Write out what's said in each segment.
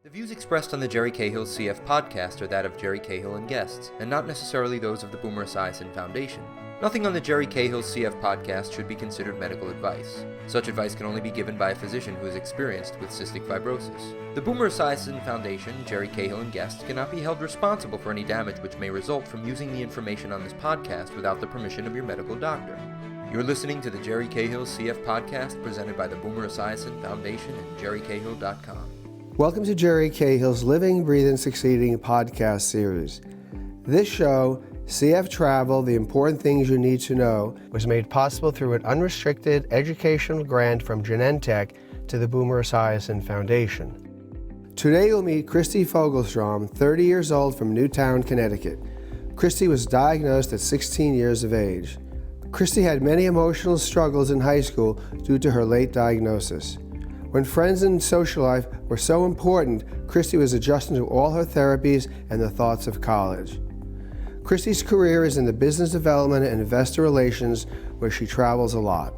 The views expressed on the Jerry Cahill CF podcast are that of Jerry Cahill and guests, and not necessarily those of the Boomer Esiason Foundation. Nothing on the Jerry Cahill CF podcast should be considered medical advice. Such advice can only be given by a physician who is experienced with cystic fibrosis. The Boomer Esiason Foundation, Jerry Cahill and guests cannot be held responsible for any damage which may result from using the information on this podcast without the permission of your medical doctor. You're listening to the Jerry Cahill CF podcast presented by the Boomer Esiason Foundation and jerrycahill.com. Welcome to Jerry Cahill's Living, Breathing, Succeeding podcast series. This show, CF Travel, The Important Things You Need to Know, was made possible through an unrestricted educational grant from Genentech to the Boomer Esiason Foundation. Today you'll meet Christie Fogelstrom, 30 years old from Newtown, Connecticut. Christie was diagnosed at 16 years of age. Christie had many emotional struggles in high school due to her late diagnosis. When friends and social life were so important, Christie was adjusting to all her therapies and the thoughts of college. Christie's career is in the business development and investor relations, where she travels a lot.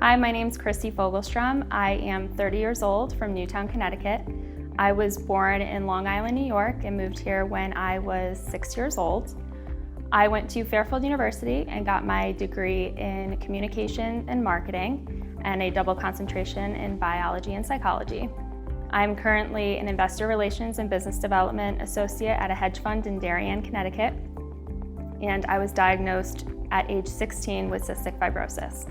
Hi, my name is Christie Fogelstrom. I am 30 years old from Newtown, Connecticut. I was born in Long Island, New York, and moved here when I was 6 years old. I went to Fairfield University and got my degree in communication and marketing, and a double concentration in biology and psychology. I'm currently an investor relations and business development associate at a hedge fund in Darien, Connecticut, and I was diagnosed at age 16 with cystic fibrosis.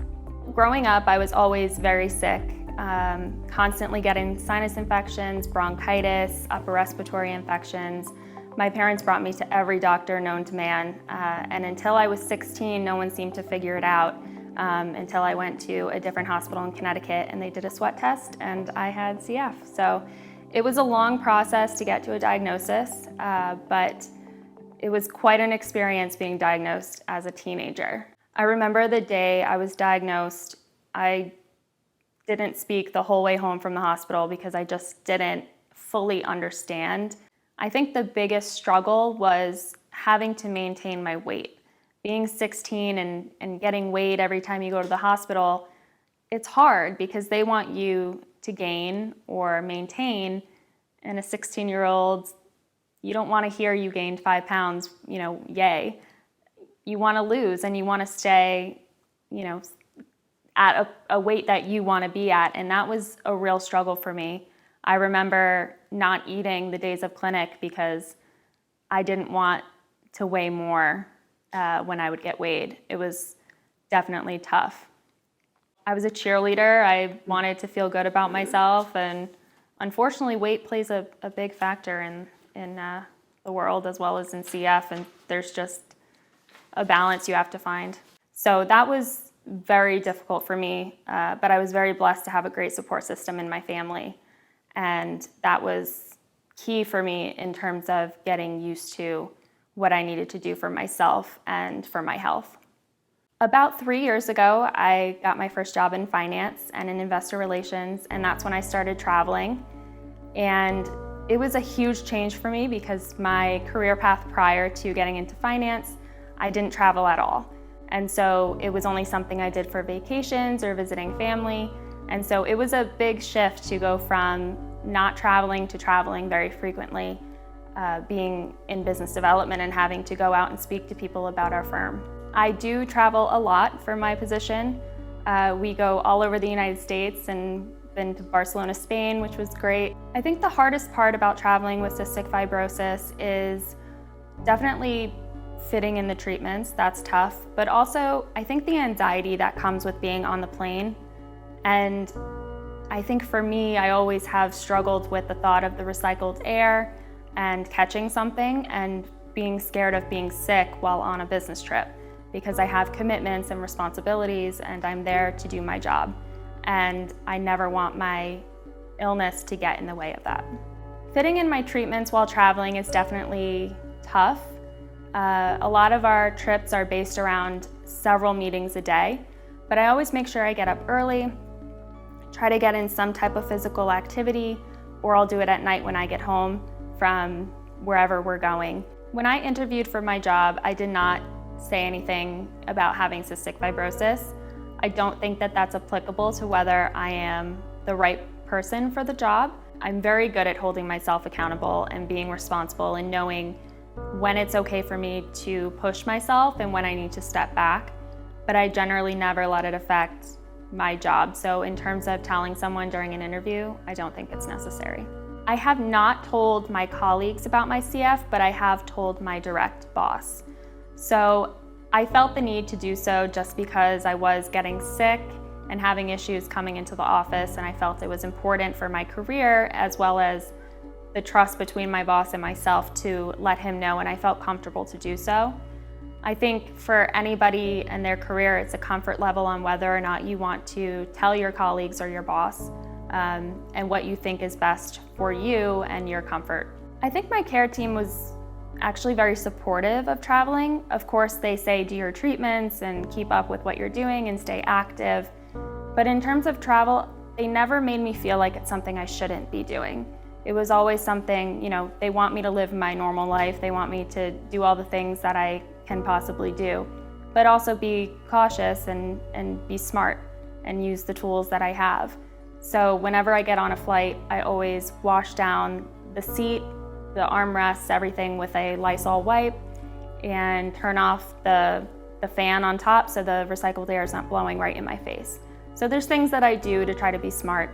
Growing up, I was always very sick, constantly getting sinus infections, bronchitis, upper respiratory infections. My parents brought me to every doctor known to man, and until I was 16, no one seemed to figure it out. Until I went to a different hospital in Connecticut and they did a sweat test and I had CF. So it was a long process to get to a diagnosis, but it was quite an experience being diagnosed as a teenager. I remember the day I was diagnosed, I didn't speak the whole way home from the hospital because I just didn't fully understand. I think the biggest struggle was having to maintain my weight. Being 16 and getting weighed every time you go to the hospital, it's hard because they want you to gain or maintain, and a 16-year-old, you don't want to hear you gained 5 pounds, yay. You want to lose and you want to stay, at a weight that you want to be at, and that was a real struggle for me. I remember not eating the days of clinic because I didn't want to weigh more when I would get weighed. It was definitely tough. I was a cheerleader. I wanted to feel good about myself, and unfortunately weight plays a big factor in the world as well as in CF, and there's just a balance you have to find. So that was very difficult for me, but I was very blessed to have a great support system in my family, and that was key for me in terms of getting used to what I needed to do for myself and for my health. About 3 years ago, I got my first job in finance and in investor relations, and that's when I started traveling. And it was a huge change for me because my career path prior to getting into finance, I didn't travel at all. And so it was only something I did for vacations or visiting family. And so it was a big shift to go from not traveling to traveling very frequently, being in business development and having to go out and speak to people about our firm. I do travel a lot for my position. We go all over the United States and been to Barcelona, Spain, which was great. I think the hardest part about traveling with cystic fibrosis is definitely fitting in the treatments. That's tough, but also I think the anxiety that comes with being on the plane. And I think for me, I always have struggled with the thought of the recycled air and catching something and being scared of being sick while on a business trip because I have commitments and responsibilities and I'm there to do my job. And I never want my illness to get in the way of that. Fitting in my treatments while traveling is definitely tough. A lot of our trips are based around several meetings a day, but I always make sure I get up early, try to get in some type of physical activity, or I'll do it at night when I get home from wherever we're going. When I interviewed for my job, I did not say anything about having cystic fibrosis. I don't think that that's applicable to whether I am the right person for the job. I'm very good at holding myself accountable and being responsible and knowing when it's okay for me to push myself and when I need to step back, but I generally never let it affect my job. So in terms of telling someone during an interview, I don't think it's necessary. I have not told my colleagues about my CF, but I have told my direct boss. So I felt the need to do so just because I was getting sick and having issues coming into the office, and I felt it was important for my career as well as the trust between my boss and myself to let him know, and I felt comfortable to do so. I think for anybody in their career, it's a comfort level on whether or not you want to tell your colleagues or your boss and what you think is best for you and your comfort. I think my care team was actually very supportive of traveling. Of course, they say do your treatments and keep up with what you're doing and stay active. But in terms of travel, they never made me feel like it's something I shouldn't be doing. It was always something, they want me to live my normal life. They want me to do all the things that I can possibly do, but also be cautious and be smart and use the tools that I have. So whenever I get on a flight, I always wash down the seat, the armrests, everything with a Lysol wipe, and turn off the fan on top so the recycled air is not blowing right in my face. So there's things that I do to try to be smart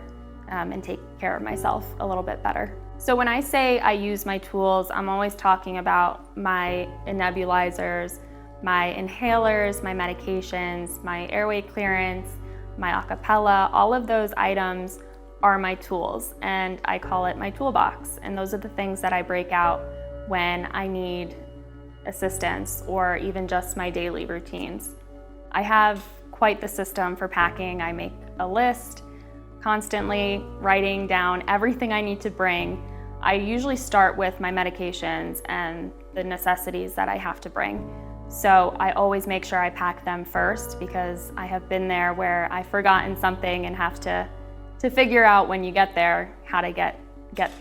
and take care of myself a little bit better. So when I say I use my tools, I'm always talking about my nebulizers, my inhalers, my medications, my airway clearance, my acapella. All of those items are my tools, and I call it my toolbox. And those are the things that I break out when I need assistance or even just my daily routines. I have quite the system for packing. I make a list, constantly writing down everything I need to bring. I usually start with my medications and the necessities that I have to bring. So I always make sure I pack them first because I have been there where I've forgotten something and have to figure out when you get there how to get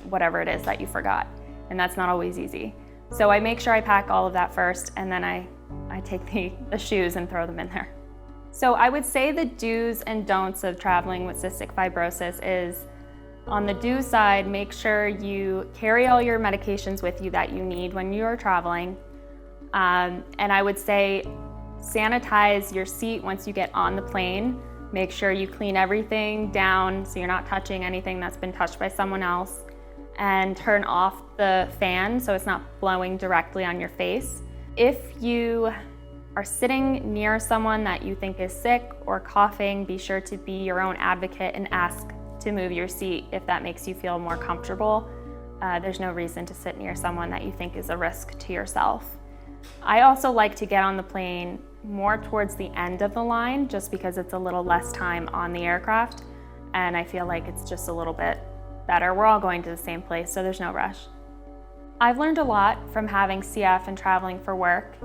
whatever it is that you forgot. And that's not always easy. So I make sure I pack all of that first, and then I take the shoes and throw them in there. So I would say the do's and don'ts of traveling with cystic fibrosis is, on the do side, make sure you carry all your medications with you that you need when you're traveling. And I would say sanitize your seat once you get on the plane. Make sure you clean everything down so you're not touching anything that's been touched by someone else. And turn off the fan so it's not blowing directly on your face. If you are sitting near someone that you think is sick or coughing, be sure to be your own advocate and ask to move your seat if that makes you feel more comfortable. There's no reason to sit near someone that you think is a risk to yourself. I also like to get on the plane more towards the end of the line just because it's a little less time on the aircraft, and I feel like it's just a little bit better. We're all going to the same place, so there's no rush. I've learned a lot from having CF and traveling for work.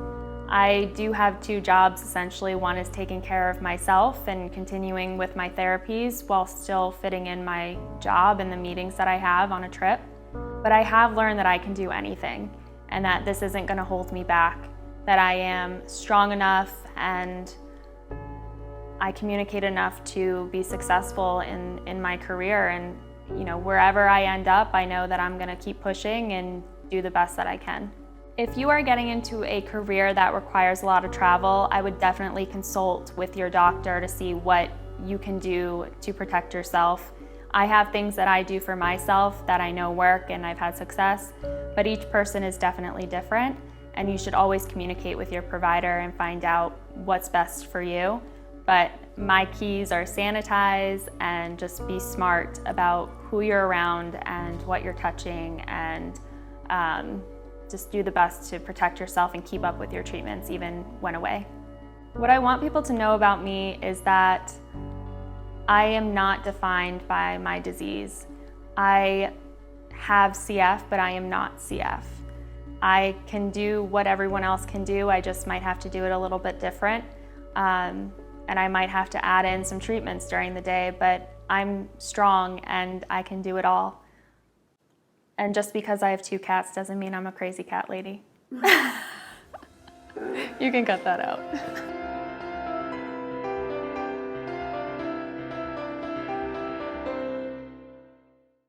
I do have two jobs essentially. One is taking care of myself and continuing with my therapies while still fitting in my job and the meetings that I have on a trip. But I have learned that I can do anything and that this isn't going to hold me back, that I am strong enough and I communicate enough to be successful in my career. And wherever I end up, I know that I'm going to keep pushing and do the best that I can. If you are getting into a career that requires a lot of travel, I would definitely consult with your doctor to see what you can do to protect yourself. I have things that I do for myself that I know work and I've had success, but each person is definitely different, and you should always communicate with your provider and find out what's best for you. But my keys are sanitize and just be smart about who you're around and what you're touching, and just do the best to protect yourself and keep up with your treatments even when away. What I want people to know about me is that I am not defined by my disease. I have CF, but I am not CF. I can do what everyone else can do. I just might have to do it a little bit different. And I might have to add in some treatments during the day, but I'm strong and I can do it all. And just because I have 2 cats doesn't mean I'm a crazy cat lady. You can cut that out.